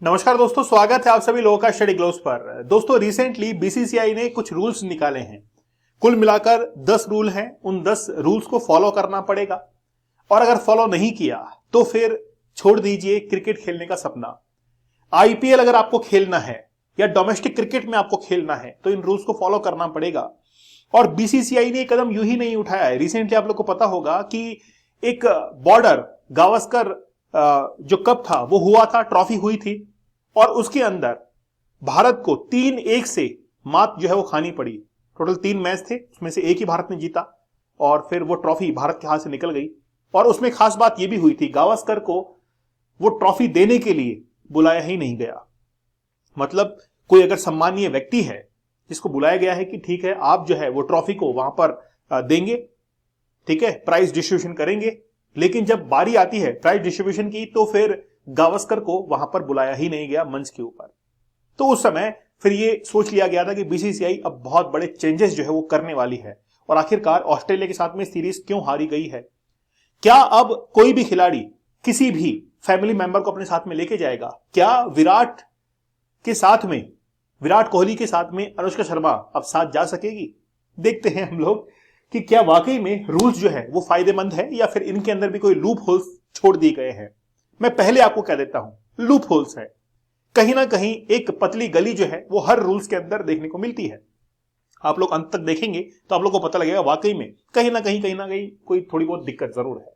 नमस्कार दोस्तों, स्वागत है आप सभी लोगों का स्टडी ग्लोव्स पर। दोस्तों, रिसेंटली बीसीसीआई ने कुछ रूल्स निकाले हैं। कुल मिलाकर 10 रूल हैं। उन 10 रूल्स को फॉलो करना पड़ेगा और अगर फॉलो नहीं किया तो फिर छोड़ दीजिए क्रिकेट खेलने का सपना। आईपीएल अगर आपको खेलना है या डोमेस्टिक क्रिकेट में आपको खेलना है तो इन रूल्स को फॉलो करना पड़ेगा। और बीसीसीआई ने कदम यूं ही नहीं उठाया है। रिसेंटली आप लोग को पता होगा कि एक बॉर्डर गावस्कर जो कप था वो हुआ था, ट्रॉफी हुई थी और उसके अंदर भारत को 3-1 से मात जो है वो खानी पड़ी। टोटल 3 मैच थे, उसमें से एक ही भारत ने जीता और फिर वो ट्रॉफी भारत के हाथ से निकल गई। और उसमें खास बात ये भी हुई थी, गावस्कर को वो ट्रॉफी देने के लिए बुलाया ही नहीं गया। मतलब कोई अगर सम्मानीय व्यक्ति है जिसको बुलाया गया है कि ठीक है आप जो है वो ट्रॉफी को वहां पर देंगे, ठीक है, प्राइज डिस्ट्रीब्यूशन करेंगे, लेकिन जब बारी आती है प्राइज डिस्ट्रीब्यूशन की तो फिर गावस्कर को वहां पर बुलाया ही नहीं गया मंच के ऊपर। तो उस समय फिर ये सोच लिया गया था कि बीसीसीआई अब बहुत बड़े चेंजेस जो है वो करने वाली है। और आखिरकार ऑस्ट्रेलिया के साथ में सीरीज क्यों हारी गई है? क्या अब कोई भी खिलाड़ी किसी भी फैमिली मेंबर को अपने साथ में लेके जाएगा? क्या विराट कोहली के साथ में अनुष्का शर्मा अब साथ जा सकेगी? देखते हैं हम लोग कि क्या वाकई में रूल्स जो है वो फायदेमंद है या फिर इनके अंदर भी कोई लूप होल्स छोड़ दिए गए हैं। मैं पहले आपको कह देता हूं, लूप होल्स है। कहीं ना कहीं एक पतली गली जो है वो हर रूल्स के अंदर देखने को मिलती है। आप लोग अंत तक देखेंगे तो आप लोग को पता लगेगा वाकई में कहीं ना कहीं कोई थोड़ी बहुत दिक्कत जरूर है।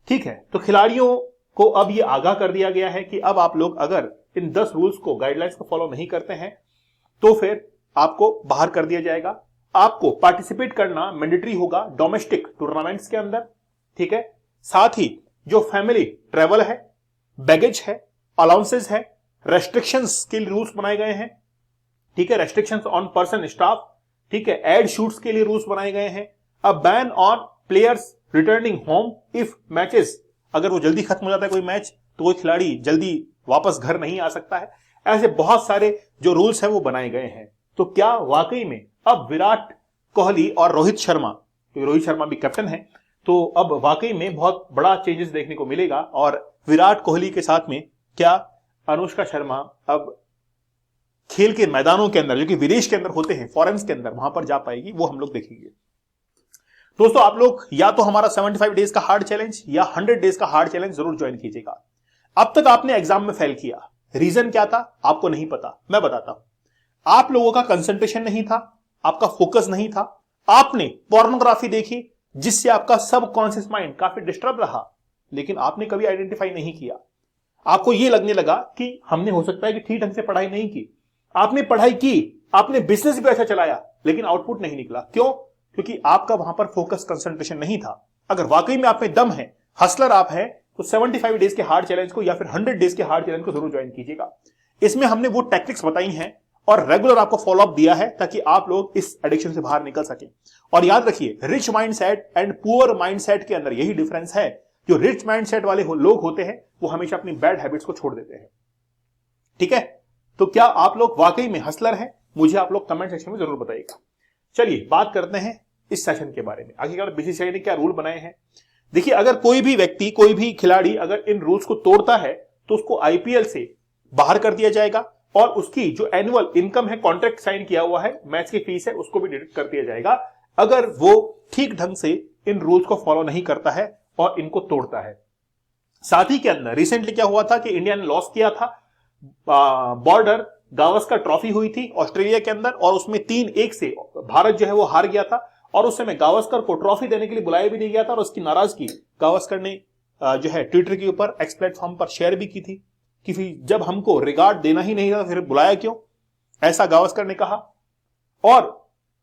ठीक है, तो खिलाड़ियों को अब ये आगाह कर दिया गया है कि अब आप लोग अगर इन 10 रूल्स को, गाइडलाइंस को फॉलो नहीं करते हैं तो फिर आपको बाहर कर दिया जाएगा। आपको पार्टिसिपेट करना मैंडेटरी होगा डोमेस्टिक टूर्नामेंट्स के अंदर, ठीक है। साथ ही जो फैमिली ट्रेवल है, बैगेज है, अलाउंसेस है, रेस्ट्रिक्शंस के लिए रूल्स बनाए गए हैं, ठीक है, रेस्ट्रिक्शंस ऑन पर्सन स्टाफ, ठीक है, एड शूट्स के लिए रूल्स बनाए गए हैं। A ban on players returning home if matches, अगर वो जल्दी खत्म हो जाता है कोई मैच तो कोई खिलाड़ी जल्दी वापस घर नहीं आ सकता है। ऐसे बहुत सारे जो रूल्स है वो बनाए गए हैं। तो क्या वाकई में अब विराट कोहली और रोहित शर्मा, क्योंकि रोहित शर्मा भी कैप्टन है, तो अब वाकई में बहुत बड़ा चेंजेस देखने को मिलेगा। और विराट कोहली के साथ में क्या अनुष्का शर्मा अब खेल के मैदानों के अंदर, जो कि विदेश के अंदर होते हैं, फॉरेन्स के अंदर, वहां पर जा पाएगी, वो हम लोग देखेंगे। दोस्तों, आप लोग या तो हमारा 75 डेज का हार्ड चैलेंज या 100 डेज का हार्ड चैलेंज जरूर ज्वाइन कीजिएगा। अब तक आपने एग्जाम में फेल किया, रीजन क्या था आपको नहीं पता, मैं बताता हूं। आप लोगों का कंसंट्रेशन नहीं था, आपका फोकस नहीं था, आपने पोर्नोग्राफी देखी जिससे आपका सबकॉन्शियस माइंड काफी डिस्टर्ब रहा, लेकिन आपने कभी आइडेंटिफाई नहीं किया। आपको यह लगने लगा कि हमने हो सकता है कि ठीक ढंग से पढ़ाई नहीं की। आपने पढ़ाई की, आपने बिजनेस भी अच्छा चलाया, लेकिन आउटपुट नहीं निकला। क्यों? क्योंकि आपका वहां पर फोकस, कंसंट्रेशन नहीं था। अगर वाकई में आप में दम है, हसलर आप हैं, तो 75 डेज के हार्ड चैलेंज को या फिर 100 डेज के हार्ड चैलेंज को जरूर ज्वाइन कीजिएगा। इसमें हमने वो टेक्निक्स बताई हैं और रेगुलर आपको फॉलो अप दिया है ताकि आप लोग इस एडिक्शन से बाहर निकल सके। और याद रखिए, rich mindset and poor mindset के अंदर यही डिफरेंस है। जो रिच माइंडसेट वाले लोग होते हैं वो हमेशा अपनी बैड हैबिट्स को छोड़ देते हैं, ठीक है। तो क्या आप लोग वाकई में हसलर हैं? मुझे आप लोग कमेंट सेक्शन में जरूर बताइएगा। चलिए बात करते हैं इस सेशन के बारे में। आखिरकार बीसीसीआई ने क्या रूल बनाए हैं। देखिए, अगर कोई भी व्यक्ति, कोई भी खिलाड़ी अगर इन रूल्स को तोड़ता है तो उसको आईपीएल से बाहर कर दिया जाएगा और उसकी जो एनुअल इनकम है, कॉन्ट्रैक्ट साइन किया हुआ है, मैच की फीस है, उसको भी डिडक्ट कर दिया जाएगा अगर वो ठीक ढंग से इन रूल्स को फॉलो नहीं करता है और इनको तोड़ता है। साथ ही के अंदर रिसेंटली क्या हुआ था कि इंडिया ने लॉस किया था, बॉर्डर गावस्कर ट्रॉफी हुई थी ऑस्ट्रेलिया के अंदर और उसमें 3-1 से भारत जो है वो हार गया था। और उस समय गावस्कर को ट्रॉफी देने के लिए बुलाया भी नहीं गया था और उसकी नाराजगी गावस्कर ने जो है ट्विटर के ऊपर, एक्स प्लेटफॉर्म पर शेयर भी की थी कि जब हमको रिगार्ड देना ही नहीं था फिर बुलाया क्यों, ऐसा गावस्कर ने कहा। और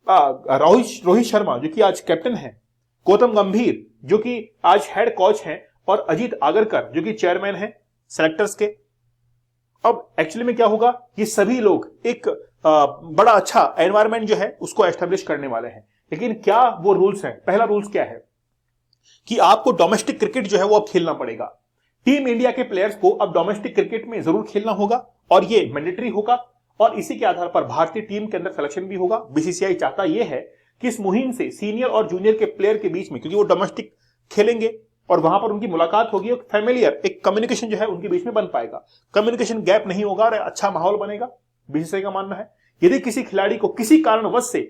रोहित शर्मा जो कि आज कैप्टन है, गौतम गंभीर जो कि आज हेड कोच हैं और अजीत आगरकर जो कि चेयरमैन है सेलेक्टर्स के। अब एक्चुअली में क्या होगा, ये सभी लोग एक बड़ा अच्छा एनवायरनमेंट जो है उसको एस्टेब्लिश करने वाले हैं। लेकिन क्या वो रूल्स हैं? पहला रूल्स क्या है कि आपको डोमेस्टिक क्रिकेट जो है वो अब खेलना पड़ेगा। टीम इंडिया के प्लेयर्स को अब डोमेस्टिक क्रिकेट में जरूर खेलना होगा और ये मैंडेटरी होगा और इसी के आधार पर भारतीय टीम के अंदर सिलेक्शन भी होगा। बीसीसीआई चाहता यह है कि इस मुहिम से सीनियर और जूनियर के प्लेयर के बीच में, क्योंकि वो डोमेस्टिक खेलेंगे और वहां पर उनकी मुलाकात होगी, एक फैमिलियर, एक कम्युनिकेशन जो है उनके बीच में बन पाएगा, कम्युनिकेशन गैप नहीं होगा और अच्छा माहौल बनेगा, बीसीसीआई का मानना है। यदि किसी खिलाड़ी को किसी कारणवश से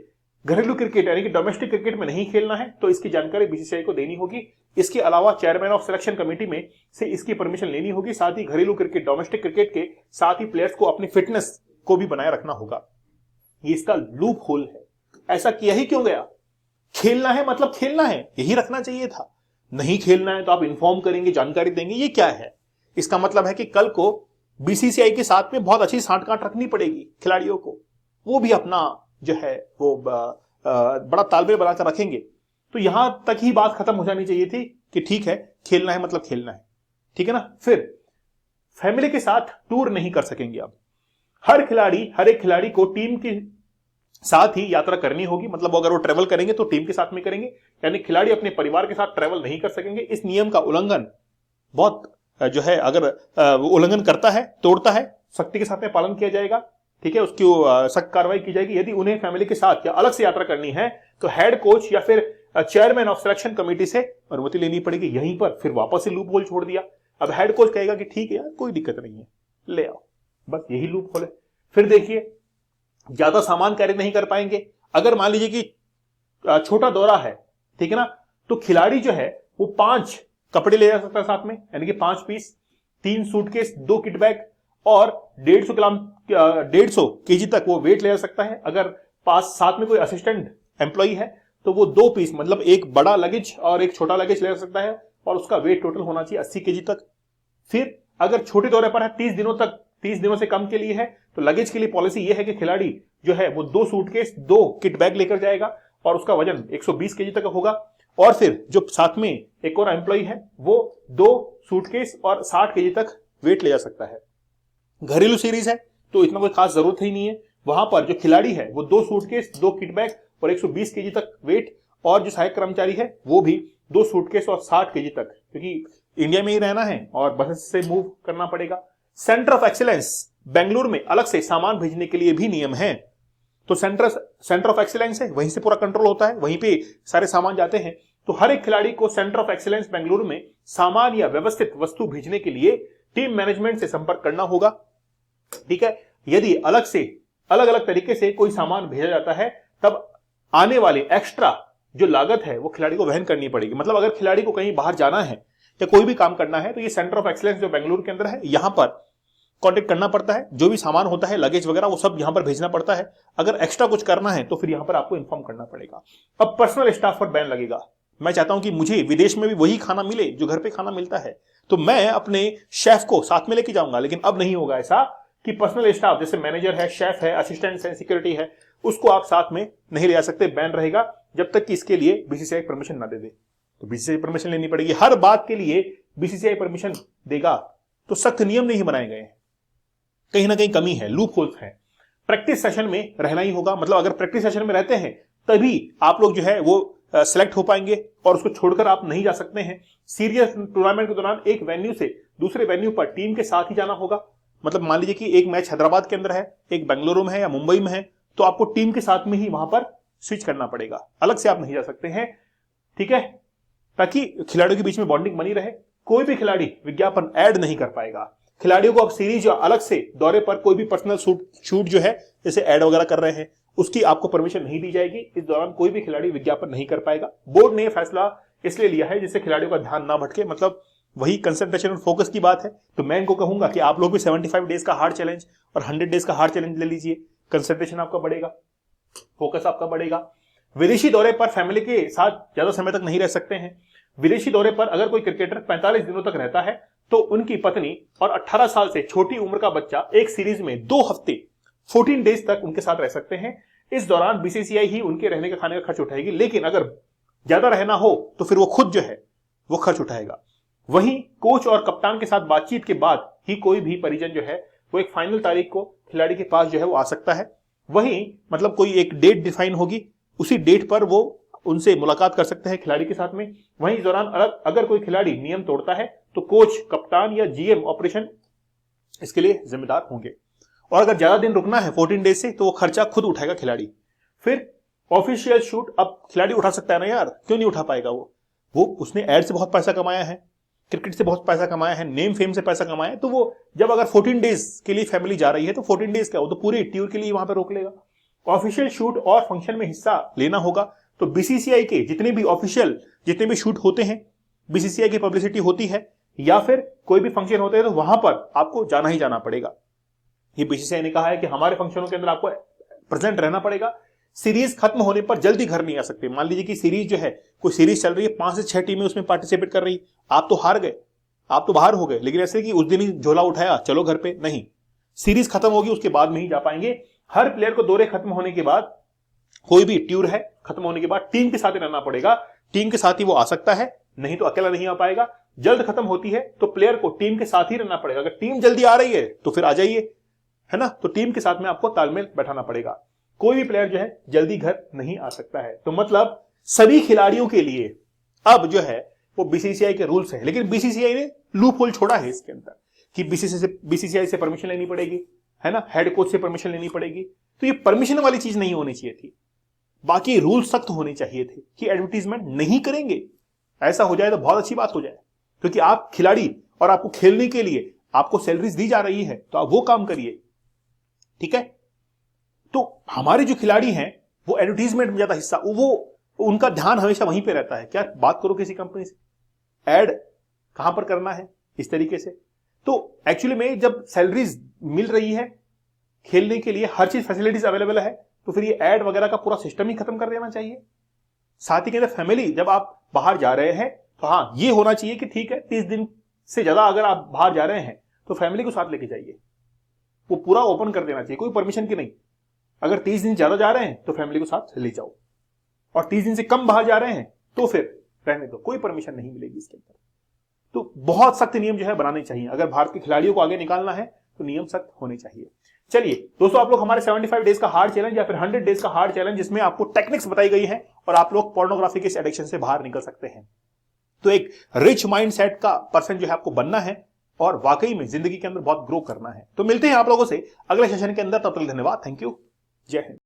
घरेलू क्रिकेट यानी कि डोमेस्टिक क्रिकेट में नहीं खेलना है तो इसकी जानकारी बीसीसीआई को देनी होगी। इसके अलावा चेयरमैन ऑफ सिलेक्शन कमेटी में से इसकी परमिशन लेनी होगी। साथ ही घरेलू क्रिकेट, डोमेस्टिक क्रिकेट के साथ ही प्लेयर्स को अपनी फिटनेस को भी बनाए रखना होगा। ये इसका लूप होल है। ऐसा किया ही क्यों गया? खेलना है मतलब खेलना है, यही रखना चाहिए था। नहीं खेलना है तो आप इन्फॉर्म करेंगे, जानकारी देंगे, ये क्या है? इसका मतलब है कि कल को बीसीसीआई के साथ में बहुत अच्छी सांठगांठ रखनी पड़ेगी खिलाड़ियों को, वो भी अपना जो है वो बड़ा तालमेल बनाकर रखेंगे। तो यहां तक ही बात खत्म हो जानी चाहिए थी कि ठीक है, खेलना है मतलब खेलना है, ठीक है ना। फिर फैमिली के साथ टूर नहीं कर सकेंगे। अब हर एक खिलाड़ी को टीम के साथ ही यात्रा करनी होगी। मतलब अगर वो ट्रेवल करेंगे तो टीम के साथ में करेंगे, यानी खिलाड़ी अपने परिवार के साथ ट्रेवल नहीं कर सकेंगे। इस नियम का उल्लंघन बहुत जो है, अगर उल्लंघन करता है, तोड़ता है, सख्ती के साथ में पालन किया जाएगा, ठीक है, उसकी सख्त कार्रवाई की जाएगी। यदि उन्हें फैमिली के साथ या अलग से यात्रा करनी है तो हेड कोच या फिर चेयरमैन ऑफ सिलेक्शन कमेटी से अनुमति लेनी पड़ेगी। यहीं पर फिर वापस से लूप होल छोड़ दिया। अब हेड कोच कहेगा कि ठीक है यार, कोई दिक्कत नहीं है, ले आओ, बस यही लूप होल है। फिर देखिए, ज्यादा सामान कैरी नहीं कर पाएंगे। अगर मान लीजिए कि छोटा दौरा है, ठीक है ना, तो खिलाड़ी जो है वो 5 कपड़े ले जा सकता है साथ में, यानी कि 5 पीस, 3 सूटकेस, 2 किट बैग और 150 केजी तक वो वेट ले जा सकता है। अगर पास साथ में कोई असिस्टेंट एम्प्लॉई है तो वो 2 पीस, मतलब एक बड़ा लगेज और एक छोटा लगेज ले जा सकता है और उसका वेट टोटल होना चाहिए 80 केजी तक। फिर अगर छोटे दौरे पर है, 30 दिनों से कम के लिए है, तो लगेज के लिए पॉलिसी ये है कि खिलाड़ी जो है वो 2 सूटकेस, 2 किट बैग लेकर जाएगा और उसका वजन 120 केजी तक होगा। और फिर जो साथ में एक और एम्प्लॉई है वो 2 सूटकेस और 60 केजी तक वेट ले जा सकता है। घरेलू सीरीज है तो इतना कोई खास जरूरत ही नहीं है। वहां पर जो खिलाड़ी है वो 2 सूटकेस, 2 किट बैग और 120 केजी तक वेट, और जो सहायक कर्मचारी है वो भी 2 सूटकेस और 60 केजी तक, क्योंकि इंडिया में ही रहना है और बस से मूव करना पड़ेगा। सेंटर ऑफ एक्सीलेंस बेंगलुरु में अलग से सामान भेजने के लिए भी नियम है। तो सेंटर ऑफ एक्सीलेंस है, वहीं से पूरा कंट्रोल होता है, वहीं पे सारे सामान जाते हैं। तो हर एक खिलाड़ी को सेंटर ऑफ एक्सीलेंस बेंगलुरु में सामान या व्यवस्थित वस्तु भेजने के लिए टीम मैनेजमेंट से संपर्क करना होगा, ठीक है। यदि अलग अलग तरीके से कोई सामान भेजा जाता है तब आने वाले एक्स्ट्रा जो लागत है वो खिलाड़ी को वहन करनी पड़ेगी। मतलब अगर खिलाड़ी को कहीं बाहर जाना है या कोई भी काम करना है तो ये सेंटर ऑफ एक्सीलेंस जो बेंगलुरु के अंदर है, यहां पर कांटेक्ट करना पड़ता है। जो भी सामान होता है, लगेज वगैरह, वो सब यहां पर भेजना पड़ता है। अगर एक्स्ट्रा कुछ करना है तो फिर यहां पर आपको इन्फॉर्म करना पड़ेगा। अब पर्सनल स्टाफ पर बैन लगेगा। मैं चाहता हूं कि मुझे विदेश में भी वही खाना मिले जो घर पे खाना मिलता है, तो मैं अपने शेफ को साथ में लेके जाऊंगा। लेकिन अब नहीं होगा ऐसा कि पर्सनल स्टाफ जैसे मैनेजर है, शेफ है, असिस्टेंट है, सिक्योरिटी है, उसको आप साथ में नहीं ले जा सकते। बैन रहेगा जब तक कि इसके लिए बीसीसीआई परमिशन ना दे दे। तो बीसीसीआई परमिशन लेनी पड़ेगी। हर बात के लिए बीसीसीआई परमिशन देगा तो सख्त नियम नहीं बनाए गए हैं, कहीं ना कहीं कमी है, लूप होल्स है। प्रैक्टिस सेशन में रहना ही होगा। मतलब अगर प्रैक्टिस सेशन में रहते हैं तभी आप लोग जो है वो सिलेक्ट हो पाएंगे और उसको छोड़कर आप नहीं जा सकते हैं। सीरियस टूर्नामेंट के दौरान एक वेन्यू से दूसरे वेन्यू पर टीम के साथ ही जाना होगा। मतलब मान लीजिए कि एक मैच हैदराबाद के अंदर है, एक बेंगलुरु में है या मुंबई में है, तो आपको टीम के साथ में ही वहां पर स्विच करना पड़ेगा, अलग से आप नहीं जा सकते हैं, ठीक है, ताकि खिलाड़ियों के बीच में बॉन्डिंग बनी रहे। कोई भी खिलाड़ी विज्ञापन ऐड नहीं कर पाएगा। खिलाड़ियों को अब सीरीज या अलग से दौरे पर कोई भी पर्सनल शूट जो है जैसे ऐड वगैरह कर रहे हैं उसकी आपको परमिशन नहीं दी जाएगी। इस दौरान कोई भी खिलाड़ी विज्ञापन नहीं कर पाएगा। बोर्ड ने यह फैसला इसलिए लिया है जिससे खिलाड़ियों का ध्यान ना भटके। मतलब वही कंसंट्रेशन और फोकस की बात है। तो मैं इनको कहूंगा कि आप लोग भी 75 डेज का हार्ड चैलेंज और 100 डेज का हार्ड चैलेंज ले लीजिए। कंसंट्रेशन आपका बढ़ेगा, फोकस आपका बढ़ेगा। विदेशी दौरे पर फैमिली के साथ ज्यादा समय तक नहीं रह सकते हैं। विदेशी दौरे पर अगर कोई क्रिकेटर 45 दिनों तक रहता है तो उनकी पत्नी और 18 साल से छोटी उम्र का बच्चा एक सीरीज में 2 हफ्ते 14 डेज तक उनके साथ रह सकते हैं। इस दौरान बीसीसीआई ही उनके रहने का, खाने का खर्च उठाएगी। लेकिन अगर ज्यादा रहना हो तो फिर वो खुद जो है वो खर्च उठाएगा। वहीं कोच और कप्तान के साथ बातचीत के बाद ही कोई भी परिजन जो है वो एक फाइनल तारीख को खिलाड़ी के पास जो है वो आ सकता है। वहीं मतलब कोई एक डेट डिफाइन होगी, उसी डेट पर वो उनसे मुलाकात कर सकते हैं खिलाड़ी के साथ में। वहीं इस दौरान अगर कोई खिलाड़ी नियम तोड़ता है तो कोच, कप्तान या जीएम ऑपरेशन इसके लिए जिम्मेदार होंगे। और अगर ज्यादा दिन रुकना है 14 डेज से तो वो खर्चा खुद उठाएगा खिलाड़ी। फिर ऑफिशियल शूट अब खिलाड़ी उठा सकता है ना यार, क्यों नहीं उठा पाएगा वो? वो उसने एड से बहुत पैसा कमाया है, क्रिकेट से बहुत पैसा कमाया है, नेम फेम से पैसा कमाया है, तो वो जब अगर 14 डेज के लिए फैमिली जा रही है तो 14 डेज का वो तो पूरे टूर के लिए वहां पे रोक लेगा। ऑफिशियल शूट और फंक्शन में हिस्सा लेना होगा तो बीसीसीआई के जितने भी ऑफिशियल जितने भी शूट होते हैं, बीसीसीआई की पब्लिसिटी होती है या फिर कोई भी फंक्शन होते हैं तो वहां पर आपको जाना ही जाना पड़ेगा। ये बीसीसीआई ने कहा है कि हमारे फंक्शनों के अंदर आपको प्रेजेंट रहना पड़ेगा। सीरीज खत्म होने पर जल्दी घर नहीं आ सकते। मान लीजिए कि सीरीज जो है, कोई सीरीज चल रही है, 5 से 6 टीमें उसमें पार्टिसिपेट कर रही, आप तो हार गए, आप तो बाहर हो गए, लेकिन ऐसे कि उस दिन ही झोला उठाया चलो घर पे, नहीं, सीरीज खत्म होगी उसके बाद में ही जा पाएंगे। हर प्लेयर को दौरे खत्म होने के बाद, कोई भी टूर है खत्म होने के बाद टीम के साथ ही रहना पड़ेगा। टीम के साथ ही वो आ सकता है, नहीं तो अकेला नहीं आ पाएगा। जल्द खत्म होती है तो प्लेयर को टीम के साथ ही रहना पड़ेगा। अगर टीम जल्दी आ रही है तो फिर आ जाइए, है ना, तो टीम के साथ में आपको तालमेल बैठाना पड़ेगा। कोई भी प्लेयर जो है जल्दी घर नहीं आ सकता है। तो मतलब सभी खिलाड़ियों के लिए अब जो है वो बीसीसीआई के रूल्स हैं, लेकिन बीसीसीआई ने लूप होल छोड़ा है इसके अंदर कि बीसीसीआई से परमिशन लेनी पड़ेगी, है ना, हेड कोच से परमिशन लेनी पड़ेगी। तो ये परमिशन वाली चीज नहीं होनी चाहिए थी। बाकी रूल सख्त होने चाहिए थे कि एडवर्टीजमेंट नहीं करेंगे। ऐसा हो जाए तो बहुत अच्छी बात हो जाए, क्योंकि आप खिलाड़ी और आपको खेलने के लिए आपको सैलरीज दी जा रही है तो आप वो काम करिए, ठीक है। तो हमारे जो खिलाड़ी हैं वो एडवर्टीजमेंट में ज्यादा हिस्सा, वो उनका ध्यान हमेशा वहीं पे रहता है। क्या बात करो किसी कंपनी से, एड कहां पर करना है, इस तरीके से। तो एक्चुअली में जब सैलरीज मिल रही है, खेलने के लिए हर चीज फैसिलिटीज अवेलेबल है, तो फिर ये एड वगैरह का पूरा सिस्टम ही खत्म कर देना चाहिए। साथ ही के अंदर फैमिली, जब आप बाहर जा रहे हैं तो हाँ, ये होना चाहिए कि ठीक है 30 दिन से ज्यादा अगर आप बाहर जा रहे हैं तो फैमिली को साथ लेके जाइए। वो पूरा ओपन कर देना चाहिए, कोई परमिशन की नहीं। अगर 30 दिन ज्यादा जा रहे हैं तो फैमिली को साथ ले जाओ, और 30 दिन से कम बाहर जा रहे हैं तो फिर रहने दो, कोई परमिशन नहीं मिलेगी इसके अंदर। तो बहुत सख्त नियम जो है बनाने चाहिए। अगर भारत के खिलाड़ियों को आगे निकालना है तो नियम सख्त होने चाहिए। चलिए दोस्तों, आप लोग हमारे 75 डेज का हार्ड चैलेंज या फिर 100 डेज का हार्ड चैलेंज, जिसमें आपको टेक्निक्स बताई गई है और आप लोग पोर्नोग्राफी के इस एडिक्शन से बाहर निकल सकते हैं। तो एक रिच माइंडसेट का पर्सन जो है आपको बनना है और वाकई में जिंदगी के अंदर बहुत ग्रो करना है। तो मिलते हैं आप लोगों से अगले सेशन के अंदर, तब तक धन्यवाद, थैंक यू, जय हिंद।